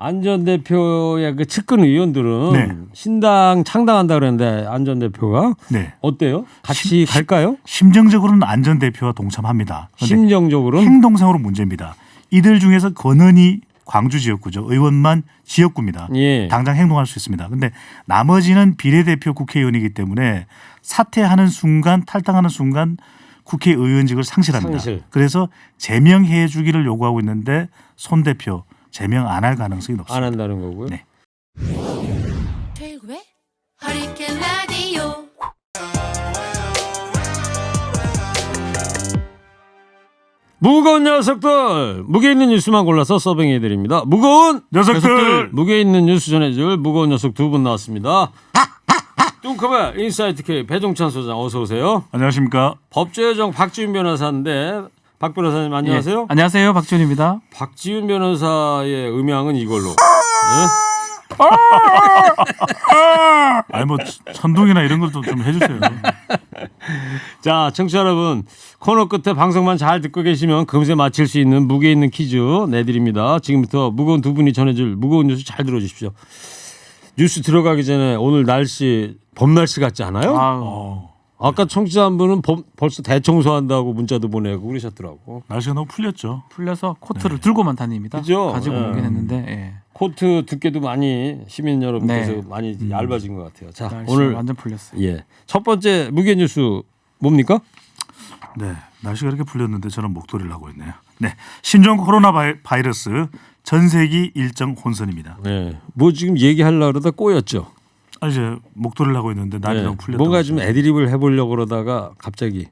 안 전 대표의 그 측근 의원들은 네. 신당 창당한다 그랬는데 안 전 대표가 네. 어때요? 같이 갈까요? 심정적으로는 안 전 대표와 동참합니다. 그런데 심정적으로는 행동상으로 문제입니다. 이들 중에서 권은희 광주 지역구죠. 의원만 지역구입니다. 예. 당장 행동할 수 있습니다. 그런데 나머지는 비례대표 국회의원이기 때문에 사퇴하는 순간 탈당하는 순간 국회의원직을 상실합니다. 상실. 그래서 제명해 주기를 요구하고 있는데 손 대표 제명 안 할 가능성이 높습니다. 안 한다는 거고요. 네. 최고의 허리케인 라디오. 무거운 녀석들 무게 있는 뉴스만 골라서 서빙해 드립니다. 무거운 녀석들. 무게 있는 뉴스 전해줄 무거운 녀석 두 분 나왔습니다. 뚱커벨 인사이트 K 배종찬 소장 어서 오세요. 안녕하십니까. 법조여정 박지훈 변호사인데 박 변호사님 안녕하세요. 예. 안녕하세요. 박지훈입니다. 박지훈 변호사의 음향은 이걸로. 네? 아니 뭐 천둥이나 이런 것도 좀 해주세요. 자, 청취자 여러분 코너 끝에 방송만 잘 듣고 계시면 금세 맞힐 수 있는 무게 있는 퀴즈 내드립니다. 지금부터 무거운 두 분이 전해줄 무거운 뉴스 잘 들어주십시오. 뉴스 들어가기 전에 오늘 날씨 봄 날씨 같지 않아요? 아까 청취자 한 분은 벌써 대청소한다고 문자도 보내고 그러셨더라고. 날씨가 너무 풀렸죠. 풀려서 코트를 들고만 다닙니다. 그죠? 가지고 예. 오긴 했는데 예. 코트 두께도 많이 시민 여러분께서 네. 많이 얇아진 것 같아요. 자, 날씨가 오늘 완전 풀렸어요. 예. 첫 번째 무게 뉴스 뭡니까? 네, 날씨가 이렇게 풀렸는데 저는 목도리를 하고 있네요. 네, 신종 코로나 바이러스 전세기 일정 혼선입니다. 네. 뭐 지금 얘기하려고 그러다 꼬였죠. 이제 목도리를 하고 있는데 날이 네. 너무 풀렸다. 뭔가 좀 애드립을 해보려고 그러다가 갑자기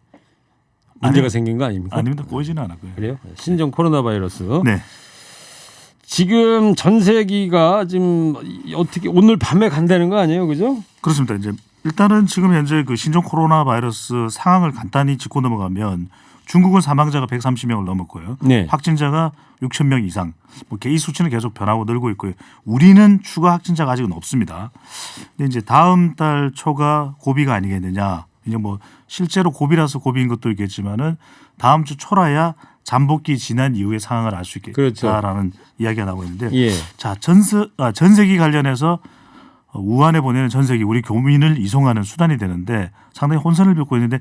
문제가 생긴 거 아닙니까? 아닙니다. 꼬이지는 않았고요. 그래요? 신종 코로나 바이러스. 네, 지금 전세기가 지금 어떻게 오늘 밤에 간다는 거 아니에요, 그죠? 그렇습니다. 이제 일단은 지금 현재 그 신종 코로나 바이러스 상황을 간단히 짚고 넘어가면 중국은 사망자가 130명을 넘었고요. 네. 확진자가 6천 명 이상. 뭐 이 수치는 계속 변하고 늘고 있고요. 우리는 추가 확진자가 아직은 없습니다. 근데 이제 다음 달 초가 고비가 아니겠느냐. 이제 뭐 실제로 고비라서 고비인 것도 있겠지만은 다음 주 초라야 잠복기 지난 이후의 상황을 알 수 있겠다라는 이야기가 나오고 있는데, 예. 자 전세기 관련해서 우한에 보내는 전세기 우리 교민을 이송하는 수단이 되는데 상당히 혼선을 빚고 있는데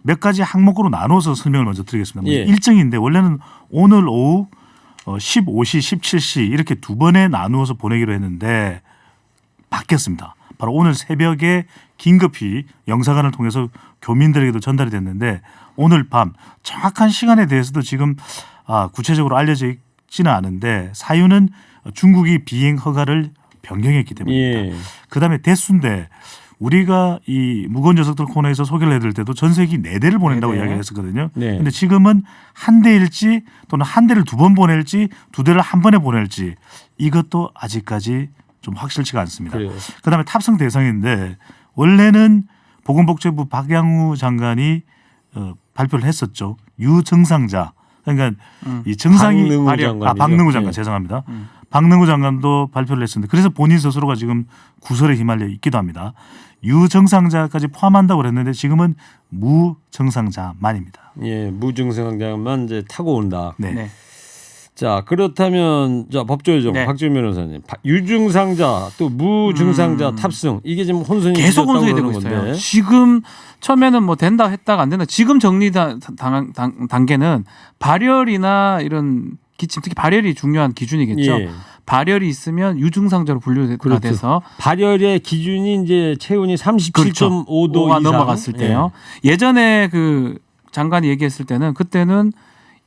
몇 가지 항목으로 나눠서 설명을 먼저 드리겠습니다. 예. 일정인데 원래는 오늘 오후 15시, 17시 이렇게 두 번에 나누어서 보내기로 했는데 바뀌었습니다. 바로 오늘 새벽에 긴급히 영사관을 통해서 교민들에게도 전달이 됐는데 오늘 밤 정확한 시간에 대해서도 지금 구체적으로 알려져 있지는 않은데 사유는 중국이 비행 허가를 변경했기 때문입니다. 예. 그다음에 대수인데 우리가 이 무거운 녀석들 코너에서 소개를 해드릴 때도 전세기 4대를 보낸다고 네네. 이야기했었거든요. 네. 근데 지금은 한 대일지 또는 한 대를 두 번 보낼지 두 대를 한 번에 보낼지 이것도 아직까지 좀 확실치가 않습니다. 그래요. 그다음에 탑승 대상인데 원래는 보건복지부 박양우 장관이 발표를 했었죠. 유증상자. 그러니까 이 증상이 박능우 장관이죠. 박능우 장관 네. 죄송합니다. 박능우 장관도 발표를 했었는데 그래서 본인 스스로가 지금 구설에 휘말려 있기도 합니다. 유증상자까지 포함한다고 그랬는데 지금은 무증상자만입니다. 예, 무증상자만 이제 타고 온다. 네. 네. 자, 그렇다면 자 법조여정 네. 박지훈 변호사님 유증상자 또 무증상자 탑승 이게 지금 혼선이 계속 있었다고 혼선이 되고 그러는 있어요. 건데. 지금 처음에는 뭐 된다 했다가 안 된다. 지금 정리 단계는 발열이나 이런 기침 특히 발열이 중요한 기준이겠죠. 예. 발열이 있으면 유증상자로 분류가 그렇죠. 돼서 발열의 기준이 이제 체온이 37.5도 5가 이상 넘어갔을 때요. 예전에 그 장관이 얘기했을 때는 그때는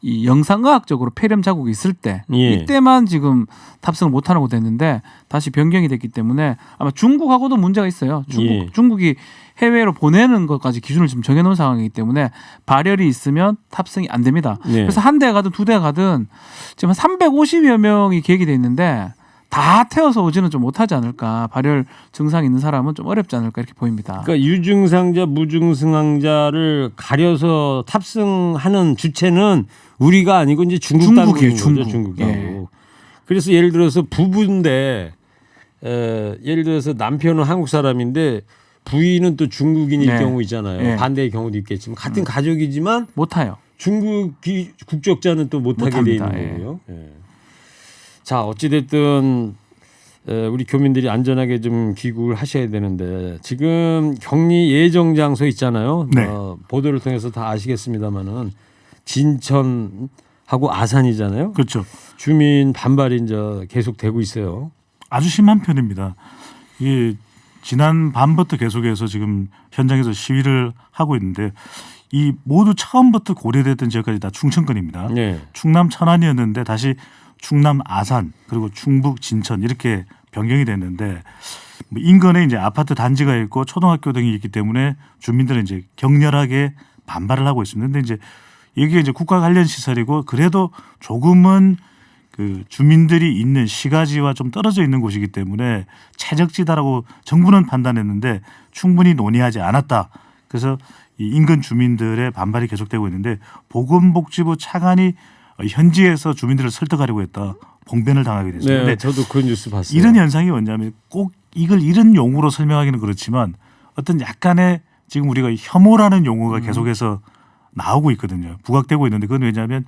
이 영상의학적으로 폐렴 자국이 있을 때 예. 이때만 지금 탑승을 못하는 거 됐는데 다시 변경이 됐기 때문에 아마 중국하고도 문제가 있어요. 예. 중국이 해외로 보내는 것까지 기준을 지금 정해놓은 상황이기 때문에 발열이 있으면 탑승이 안 됩니다. 네. 그래서 한 대 가든 두 대 가든 지금 한 350여 명이 계획이 돼 있는데 다 태워서 오지는 좀 못하지 않을까. 발열 증상이 있는 사람은 좀 어렵지 않을까 이렇게 보입니다. 그러니까 유증상자 무증상자를 가려서 탑승하는 주체는 우리가 아니고 이제 중국 중국이에요, 당국인 거죠. 중국. 중국하고. 예. 그래서 예를 들어서 부부인데 예를 들어서 남편은 한국 사람인데 부인은 또 중국인일 네. 경우 있잖아요. 네. 반대의 경우도 있겠지만 같은 가족이지만 못 타요. 중국 국적자는 또 못하게 돼 있는 못합니다. 예. 거고요. 예. 자 어찌됐든 우리 교민들이 안전하게 좀 귀국을 하셔야 되는데 지금 격리 예정 장소 있잖아요. 네. 보도를 통해서 다 아시겠습니다만은 진천하고 아산이잖아요. 그렇죠. 주민 반발이 이제 계속 되고 있어요. 아주 심한 편입니다. 이 지난 밤부터 계속해서 지금 현장에서 시위를 하고 있는데 이 모두 처음부터 고려됐던 지역까지 다 충청권입니다. 네. 충남 천안이었는데 다시 충남 아산 그리고 충북 진천 이렇게 변경이 됐는데 뭐 인근에 이제 아파트 단지가 있고 초등학교 등이 있기 때문에 주민들은 이제 격렬하게 반발을 하고 있습니다. 근데 이제 이게 이제 국가 관련 시설이고 그래도 조금은 그 주민들이 있는 시가지와 좀 떨어져 있는 곳이기 때문에 최적지다라고 정부는 판단했는데 충분히 논의하지 않았다. 그래서 이 인근 주민들의 반발이 계속되고 있는데 보건복지부 차관이 현지에서 주민들을 설득하려고 했다. 봉변을 당하게 됐습니다. 네, 근데 저도 그런 뉴스 봤어요. 이런 현상이 뭐냐면 꼭 이걸 이런 용어로 설명하기는 그렇지만 어떤 약간의 지금 우리가 혐오라는 용어가 계속해서 나오고 있거든요. 부각되고 있는데 그건 왜냐하면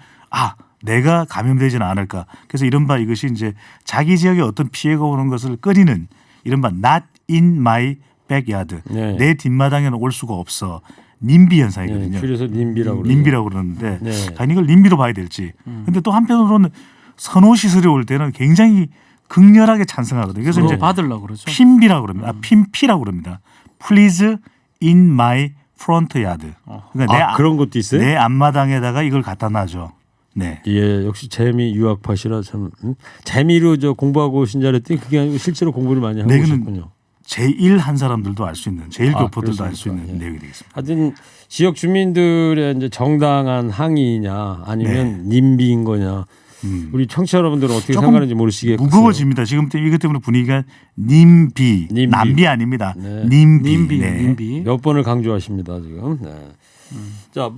내가 감염되지는 않을까. 그래서 이른바 이것이 이제 자기 지역에 어떤 피해가 오는 것을 꺼리는 이른바 not in my backyard. 네. 내 뒷마당에는 올 수가 없어. 님비 현상이거든요. 네, 그래서 님비라고 그러죠. 님비라고 그러는데 네. 과연 이걸 님비로 봐야 될지. 근데 또 한편으로는 선호 시설이 올 때는 굉장히 극렬하게 찬성하거든요. 그래서 이제 받으려고 그러죠. 핀비라고 그럽니다. 핀피라고 그럽니다. Please in my front yard. 그러니까 그런 것도 있어요? 내 앞마당에다가 이걸 갖다 놔줘. 네. 예, 역시 재미 유학파시라 참 재미로 저 공부하고 오신 줄 알았더니 그게 아니고 실제로 공부를 많이 하고 네, 이거는 오셨군요. 제1 한 사람들도 알 수 있는 제1교포들도 알 수 있는 그렇습니까? 예. 내용이 되겠습니다. 하여튼 지역 주민들의 이제 정당한 항의냐 아니면 님비인 거냐 우리 청취자 여러분들은 어떻게 조금 생각하는지 모르시겠어요. 무거워집니다. 지금 이것 때문에 분위기가 님비, 님비. 남비 아닙니다. 네. 님비. 네. 님비. 몇 번을 강조하십니다 지금. 네. 자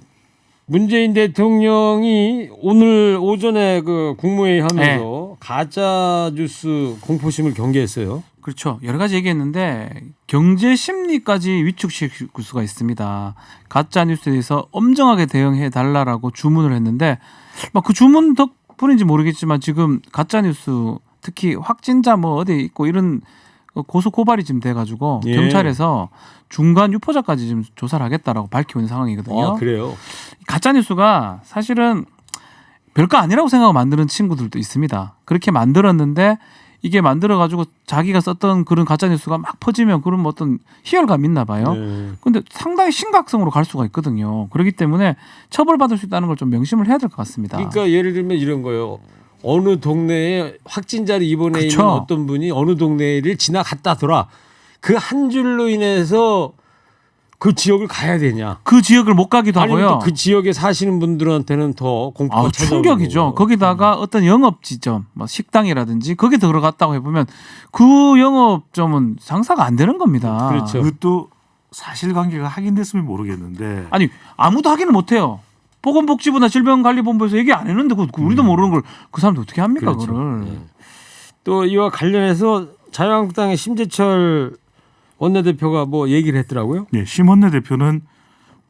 문재인 대통령이 오늘 오전에 그 국무회의 하면서 가짜 뉴스 공포심을 경계했어요. 그렇죠. 여러 가지 얘기했는데 경제 심리까지 위축시킬 수가 있습니다. 가짜 뉴스에 대해서 엄정하게 대응해 달라라고 주문을 했는데 막 그 주문 덕분인지 모르겠지만 지금 가짜 뉴스 특히 확진자 뭐 어디 있고 이런 고소 고발이 지금 돼가지고 예. 경찰에서 중간 유포자까지 지금 조사를 하겠다라고 밝히고 있는 상황이거든요. 아 그래요? 가짜 뉴스가 사실은 별거 아니라고 생각하고 만드는 친구들도 있습니다. 그렇게 만들었는데 이게 만들어가지고 자기가 썼던 그런 가짜 뉴스가 막 퍼지면 그런 뭐 어떤 희열감이 있나 봐요. 네. 근데 상당히 심각성으로 갈 수가 있거든요. 그렇기 때문에 처벌받을 수 있다는 걸 좀 명심을 해야 될 것 같습니다. 그러니까 예를 들면 이런 거요. 어느 동네에 확진자를 입원해 그쵸. 있는 어떤 분이 어느 동네를 지나갔다더라. 그 한 줄로 인해서 그 지역을 가야 되냐? 그 지역을 못 가기도 아니면 하고요. 또 그 지역에 사시는 분들한테는 더 공포가 찾아오는 충격이죠. 거고. 거기다가 어떤 영업 지점, 뭐 식당이라든지 거기 들어갔다고 해보면 그 영업점은 장사가 안 되는 겁니다. 그렇죠. 그것도 사실관계가 확인됐으면 모르겠는데 아니 아무도 확인을 못해요. 보건복지부나 질병관리본부에서 얘기 안 했는데 우리도 모르는 걸 그 사람들 어떻게 합니까? 그렇죠. 그거를. 네. 또 이와 관련해서 자유한국당의 심재철 원내대표가 뭐 얘기를 했더라고요. 네, 심원내 대표는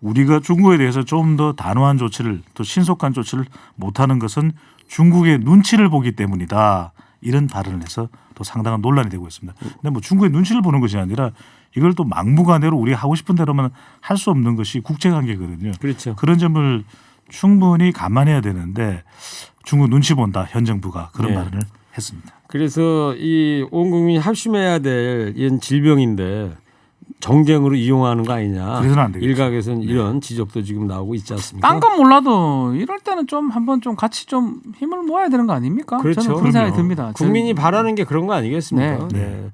우리가 중국에 대해서 좀 더 단호한 조치를 또 신속한 조치를 못하는 것은 중국의 눈치를 보기 때문이다. 이런 발언을 해서 또 상당한 논란이 되고 있습니다. 근데 뭐 중국의 눈치를 보는 것이 아니라 이걸 또 막무가내로 우리가 하고 싶은 대로만 할 수 없는 것이 국제관계거든요. 그렇죠. 그런 점을 충분히 감안해야 되는데 중국 눈치 본다 현 정부가 그런 네. 발언을 했습니다. 그래서 이 온 국민이 합심해야 될 이런 질병인데 정쟁으로 이용하는 거 아니냐. 그래서는 안 되겠죠. 일각에서는 이런 지적도 지금 나오고 있지 않습니까? 딴 건 몰라도 이럴 때는 좀 한번 좀 같이 좀 힘을 모아야 되는 거 아닙니까? 그렇죠. 저는 그런 생각이 그럼요. 듭니다. 국민이 바라는 게 그런 거 아니겠습니까? 네.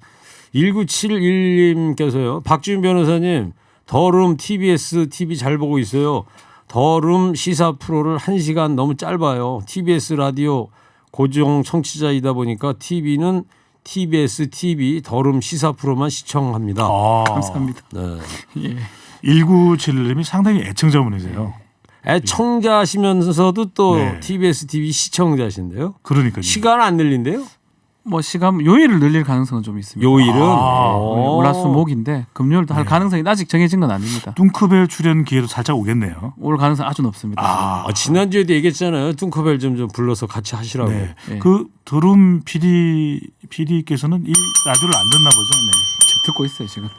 1971님께서요. 박주민 변호사님 더룸 TBS TV 잘 보고 있어요. 더룸 시사 프로를 1시간 너무 짧아요. TBS 라디오 고정 청취자이다 보니까 TV는 TBS TV 더룸 시사 프로만 시청합니다. 감사합니다. 네. 예. 1971님이 상당히 애청자분이세요. 애청자시면서도 또 네. TBS TV 시청자신데요. 그러니까요. 시간 안 늘린대요? 뭐 시간 요일을 늘릴 가능성은 좀 있습니다. 요일은 월화수목인데 금요일도 할 가능성이 아직 정해진 건 아닙니다. 뚱크벨 출연 기회도 살짝 오겠네요. 올 가능성 아주 높습니다. 지난주에도 얘기했잖아요. 뚱커벨 좀 불러서 같이 하시라고. 네. 네. 그 드룸 PD께서는 이 라디오를 안 듣나 보죠. 네. 지금 듣고 있어요 지금.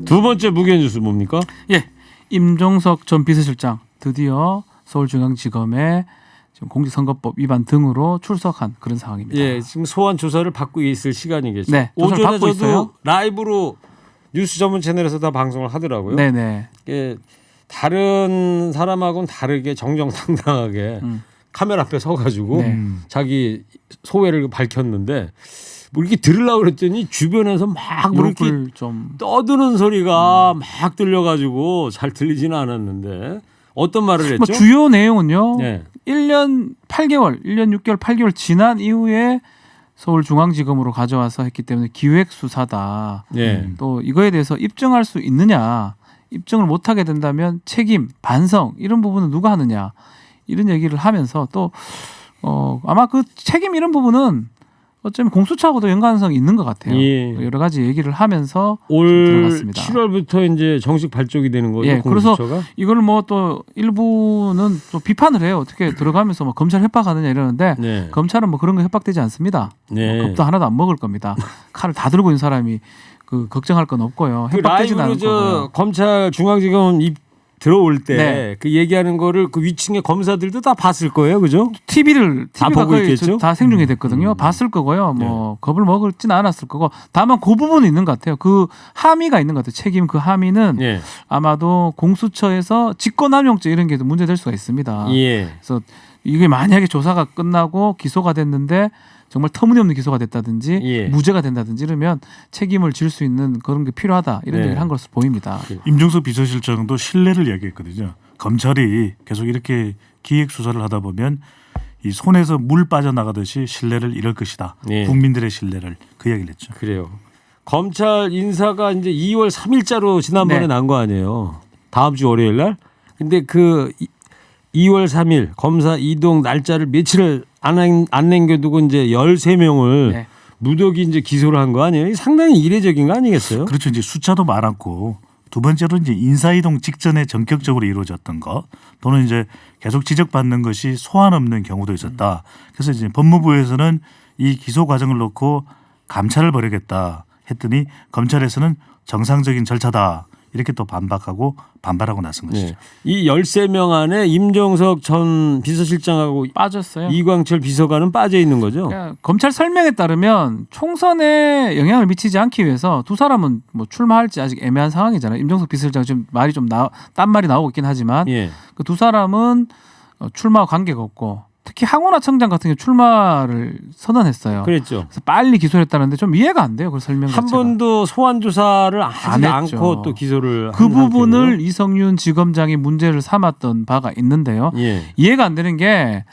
두 번째 무게 뉴스 뭡니까? 예, 임종석 전 비서실장 드디어 서울중앙지검에 지금 공직선거법 위반 등으로 출석한 그런 상황입니다. 예, 지금 소환 조사를 받고 있을 시간이겠죠. 네, 조사를 오전에 받고 저도 있어요. 라이브로 뉴스 전문 채널에서 다 방송을 하더라고요. 네네. 예, 다른 사람하고는 다르게 정정당당하게 카메라 앞에 서가지고 네. 자기 소회를 밝혔는데 뭐 이렇게 들으려고 그랬더니 주변에서 막 뭐 이렇게 욕을 좀 떠드는 소리가 막 들려가지고 잘 들리지는 않았는데 어떤 말을 했죠? 뭐 주요 내용은요. 네. 1년 8개월, 1년 6개월, 8개월 지난 이후에 서울중앙지검으로 가져와서 했기 때문에 기획 수사다. 네. 또 이거에 대해서 입증할 수 있느냐, 입증을 못하게 된다면 책임, 반성 이런 부분은 누가 하느냐 이런 얘기를 하면서 또 아마 그 책임 이런 부분은 어쩌면 공수처하고도 연관성이 있는 것 같아요. 예. 여러 가지 얘기를 하면서 올 들어갔습니다. 7월부터 이제 정식 발족이 되는 거죠. 예, 그래서 공수처가? 이걸 뭐 또 일부는 또 비판을 해요. 어떻게 들어가면서 뭐 검찰 협박하느냐 이러는데 네. 검찰은 뭐 그런 거 협박되지 않습니다. 네. 뭐 겁도 하나도 안 먹을 겁니다. 칼을 다 들고 있는 사람이 그 걱정할 건 없고요. 그 협박되지는 라이브로 않을 저 거고요. 검찰 중앙지검 들어올 때 네. 그 얘기하는 거를 그 위층의 검사들도 다 봤을 거예요, 그죠? TV가 보고 거의 있겠죠? 다 생중계 됐거든요. 봤을 거고요. 뭐 겁을 먹을지는 않았을 거고 다만 그 부분은 있는 것 같아요. 그 함의가 있는 것 같아요. 책임 그 함의는 예. 아마도 공수처에서 직권남용죄 이런 게 문제될 수가 있습니다. 예. 그래서 이게 만약에 조사가 끝나고 기소가 됐는데 정말 터무니없는 기소가 됐다든지 예. 무죄가 된다든지 이러면 책임을 질 수 있는 그런 게 필요하다 이런 네. 얘기를 한 것으로 보입니다. 임종석 비서실장도 신뢰를 이야기했거든요. 검찰이 계속 이렇게 기획 수사를 하다 보면 이 손에서 물 빠져나가듯이 신뢰를 잃을 것이다. 예. 국민들의 신뢰를 그 이야기를 했죠. 그래요. 검찰 인사가 이제 2월 3일자로 지난번에 네. 난 거 아니에요. 다음 주 월요일 날. 근데 그 2월 3일 검사 이동 날짜를 며칠을 안 남겨두고 이제 13명을 네. 무더기 이제 기소를 한 거 아니에요? 상당히 이례적인 거 아니겠어요? 그렇죠. 이제 숫자도 많았고 두 번째로 이제 인사이동 직전에 전격적으로 이루어졌던 거 또는 이제 계속 지적받는 것이 소환 없는 경우도 있었다. 그래서 이제 법무부에서는 이 기소 과정을 놓고 감찰을 벌이겠다 했더니 검찰에서는 정상적인 절차다. 이렇게 또 반발하고 나선 것이죠. 네. 이 13명 안에 임종석 전 비서실장하고 빠졌어요. 이광철 비서관은 빠져 있는 거죠? 그러니까 검찰 설명에 따르면 총선에 영향을 미치지 않기 위해서 두 사람은 뭐 출마할지 아직 애매한 상황이잖아요. 임종석 비서실장 지금 말이 좀 딴 말이 나오고 있긴 하지만 예. 그 두 사람은 출마와 관계가 없고 특히 항원화 청장 같은 경우 출마를 선언했어요. 그랬죠. 그래서 빨리 기소를 했다는데 좀 이해가 안 돼요. 그 설명 한 자체가. 번도 소환 조사를 하지 안 했죠. 않고 또 기소를 그 한 부분을 상태고요. 이성윤 지검장이 문제를 삼았던 바가 있는데요. 예. 이해가 안 되는 게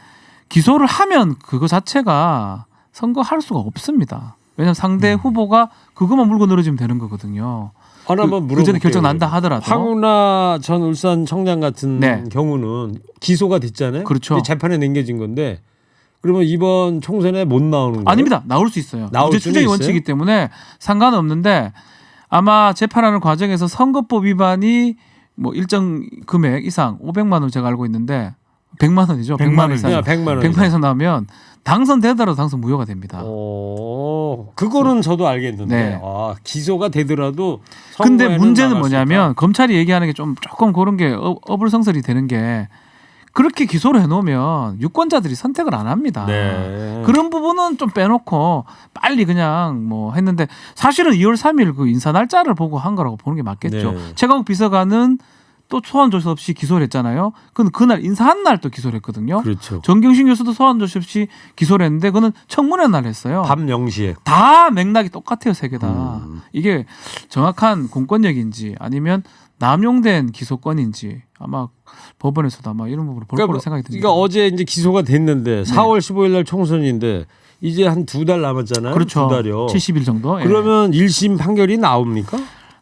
기소를 하면 그거 자체가 선거할 수가 없습니다. 왜냐하면 상대 후보가 그것만 물고 늘어지면 되는 거거든요. 하나 한번 그 전에 물어볼게요. 결정 난다 하더라도. 황운하 전 울산 청장 같은 네. 경우는 기소가 됐잖아요. 그렇죠. 근데 재판에 넘겨진 건데 그러면 이번 총선에 못 나오는 거예요? 아닙니다. 나올 수 있어요. 나올 무죄 수는 추정이 있어요? 원칙이기 때문에 상관없는데 아마 재판하는 과정에서 선거법 위반이 뭐 일정 금액 이상 500만 원 제가 알고 있는데 100만 원이죠. 100만 원 이상. 100만 원. 100만 에서 나오면 당선되더라도 당선 무효가 됩니다. 그거는 저도 알겠는데 네. 기소가 되더라도 근데 선거에는 문제는 나갈 수 뭐냐면 있다. 검찰이 얘기하는 게 조금 그런 게 어불성설이 되는 게 그렇게 기소를 해놓으면 유권자들이 선택을 안 합니다. 네. 그런 부분은 좀 빼놓고 빨리 그냥 뭐 했는데 사실은 2월 3일 그 인사 날짜를 보고 한 거라고 보는 게 맞겠죠. 네. 최강욱 비서관은 또 소환 조사 없이 기소를 했잖아요. 그건 그날 인사한 날 또 기소를 했거든요. 그렇죠. 정경심 교수도 소환 조사 없이 기소를 했는데 그거는 청문회 날 했어요. 밤 0시에. 다 맥락이 똑같아요, 세 개 다. 음. 이게 정확한 공권력인지 아니면 남용된 기소권인지 아마 법원에서도 아마 이런 부분을 볼 거로 생각이 듭니다. 그러니까 어제 이제 기소가 됐는데 4월 15일 날 총선인데 이제 한 2달 남았잖아요. 그렇죠. 2달이요. 70일 정도. 예. 그러면 1심 판결이 나옵니까?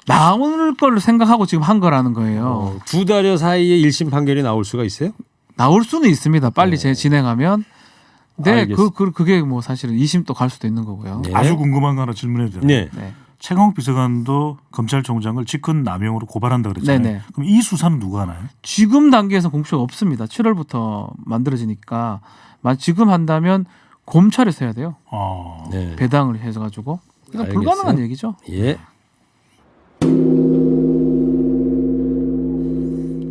나올 걸 생각하고 지금 한 거라는 거예요. 2달여 사이에 1심 판결이 나올 수가 있어요? 나올 수는 있습니다. 빨리 진행하면. 네, 알겠습니다. 그게 뭐 사실은 2심도 갈 수도 있는 거고요. 네. 아주 궁금한 거 하나 질문해도 되나요? 네. 네. 최강욱 비서관도 검찰총장을 직권 남용으로 고발한다 그랬잖아요. 네네. 그럼 이 수사는 누가 하나요? 지금 단계에서 공표가 없습니다. 7월부터 만들어지니까 지금 한다면 검찰에서 해야 돼요. 네. 배당을 해가지고 이건 알겠어요. 불가능한 얘기죠. 예.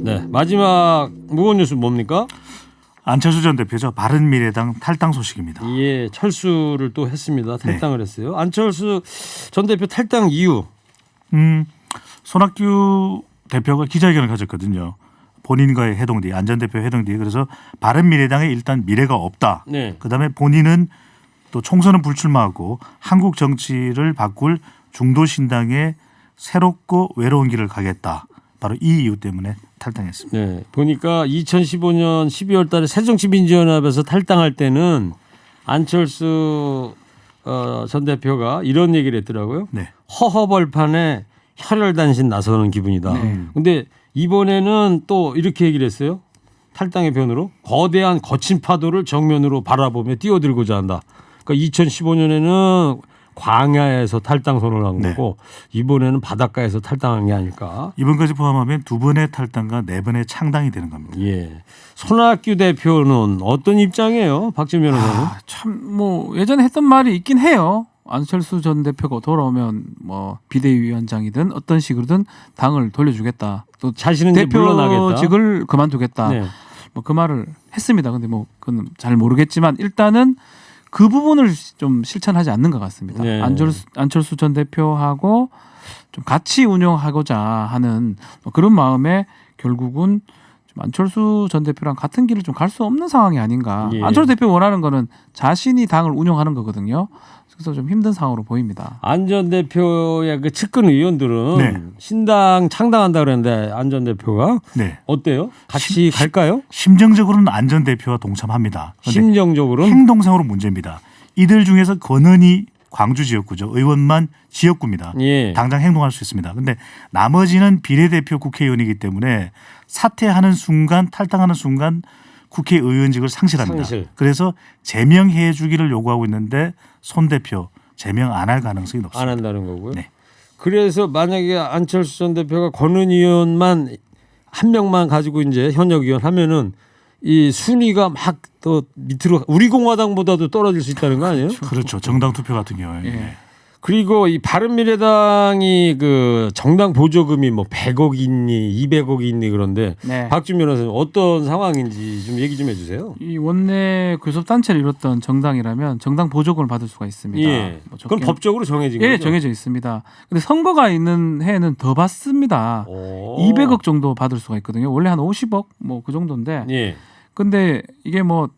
네, 마지막 무거운 뉴스 뭡니까? 안철수 전 대표죠. 바른미래당 탈당 소식입니다. 예, 철수를 또 했습니다. 탈당을 했어요. 안철수 전 대표 탈당 이유. 손학규 대표가 기자회견을 가졌거든요. 본인과의 회동 뒤에 안 전 대표 회동 뒤에 그래서 바른미래당에 일단 미래가 없다. 네. 그다음에 본인은 또 총선은 불출마하고 한국 정치를 바꿀 중도 신당에 새롭고 외로운 길을 가겠다. 바로 이 이유 때문에 탈당했습니다. 네, 보니까 2015년 12월 달에 새정치민주연합에서 탈당할 때는 안철수 전 대표가 이런 얘기를 했더라고요. 네. 허허벌판에 혈혈단신 나서는 기분이다. 네. 근데 이번에는 또 이렇게 얘기를 했어요. 탈당의 변으로 거대한 거친 파도를 정면으로 바라보며 뛰어들고자 한다. 그러니까 2015년에는 광야에서 탈당선을 한 네. 거고 이번에는 바닷가에서 탈당한 게 아닐까. 이번까지 포함하면 2번의 탈당과 4번의 창당이 되는 겁니다. 예. 손학규 대표는 어떤 입장이에요? 박진 변호사는? 참 뭐 예전에 했던 말이 있긴 해요. 안철수 전 대표가 돌아오면 뭐 비대위원장이든 어떤 식으로든 당을 돌려주겠다. 또 자신은 이제 물러나겠다. 대표직을 그만두겠다. 네. 뭐 그 말을 했습니다. 근데 뭐 그건 잘 모르겠지만 일단은 그 부분을 좀 실천하지 않는 것 같습니다. 네. 안철수 전 대표하고 좀 같이 운영하고자 하는 뭐 그런 마음에 결국은 좀 안철수 전 대표랑 같은 길을 좀 갈 수 없는 상황이 아닌가. 예. 안철수 대표 원하는 거는 자신이 당을 운영하는 거거든요. 그래서 좀 힘든 상황으로 보입니다. 안 전 대표의 그 측근 의원들은 네. 신당 창당한다 그랬는데 안 전 대표가 네. 어때요? 같이 갈까요? 심정적으로는 안 전 대표와 동참합니다. 그런데 심정적으로는 행동상으로 문제입니다. 이들 중에서 권은희 광주 지역구죠. 의원만 지역구입니다. 예. 당장 행동할 수 있습니다. 그런데 나머지는 비례대표 국회의원이기 때문에 사퇴하는 순간 탈당하는 순간 국회의원직을 상실합니다. 상실. 그래서 제명해 주기를 요구하고 있는데 손 대표 제명 안 할 가능성이 안 높습니다. 한다는 거고요. 네. 그래서 만약에 안철수 전 대표가 권은 의원만 한 명만 가지고 이제 현역 의원 하면은 이 순위가 막 또 밑으로 우리 공화당보다도 떨어질 수 있다는 거 아니에요? 그렇죠. 정당 투표 같은 경우에. 예. 네. 그리고 이 바른미래당이 그 정당 보조금이 뭐 100억 있니 200억 있니 그런데 네. 박준 변호사님 어떤 상황인지 좀 얘기 좀 해주세요. 이 원내 교섭단체를 이뤘던 정당이라면 정당 보조금을 받을 수가 있습니다. 예. 뭐 그건 적게는- 법적으로 정해진 예, 거죠. 정해져 있습니다. 근데 선거가 있는 해에는 더 받습니다. 오. 200억 정도 받을 수가 있거든요. 원래 한 50억 뭐 그 정도인데. 예. 근데 이게 뭐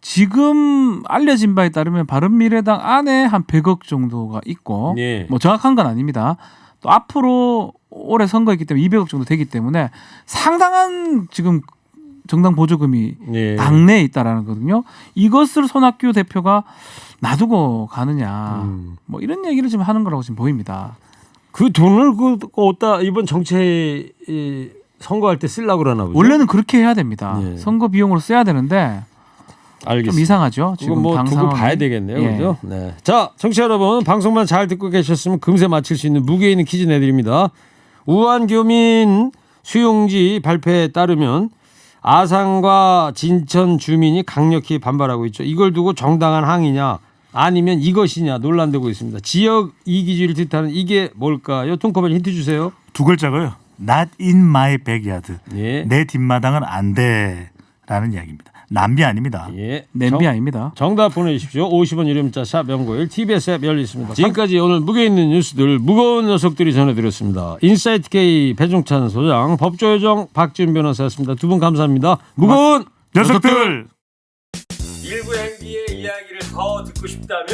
지금 알려진 바에 따르면 바른미래당 안에 한 100억 정도가 있고 예. 뭐 정확한 건 아닙니다. 또 앞으로 올해 선거있기 때문에 200억 정도 되기 때문에 상당한 지금 정당 보조금이 예. 당내에 있다라는 거거든요. 이것을 손학규 대표가 놔두고 가느냐 뭐 이런 얘기를 지금 하는 거라고 지금 보입니다. 그 돈을 그 어디다 이번 정치 선거할 때 쓰려고 그러나 보죠. 원래는 그렇게 해야 됩니다. 예. 선거 비용으로 써야 되는데 알겠습니다. 좀 이상하죠. 지금 지금 뭐 당 두고 상황이. 봐야 되겠네요. 예. 그죠? 네. 자, 청취자 여러분, 방송만 잘 듣고 계셨으면 금세 맞힐 수 있는 무게 있는 퀴즈 내드립니다. 우한교민 수용지 발표에 따르면 아산과 진천 주민이 강력히 반발하고 있죠. 이걸 두고 정당한 항의냐 아니면 이것이냐 논란되고 있습니다. 지역 이기주의를 뜻하는 이게 뭘까요? 통커벨 힌트 주세요. 두 글자고요. Not in my backyard. 예. 내 뒷마당은 안 돼라는 이야기입니다. 남비 아닙니다. 예. 냄비 아닙니다. 정답 보내주십시오. 50원 유료 문자 샵 0951 TBS 앱 열려 있습니다. 지금까지 오늘 무게 있는 뉴스들 무거운 녀석들이 전해드렸습니다. 인사이트 K 배종찬 소장, 법조요정 박지훈 변호사였습니다. 두 분 감사합니다. 무거운 녀석들. 일부 행기의 이야기를 더 듣고 싶다면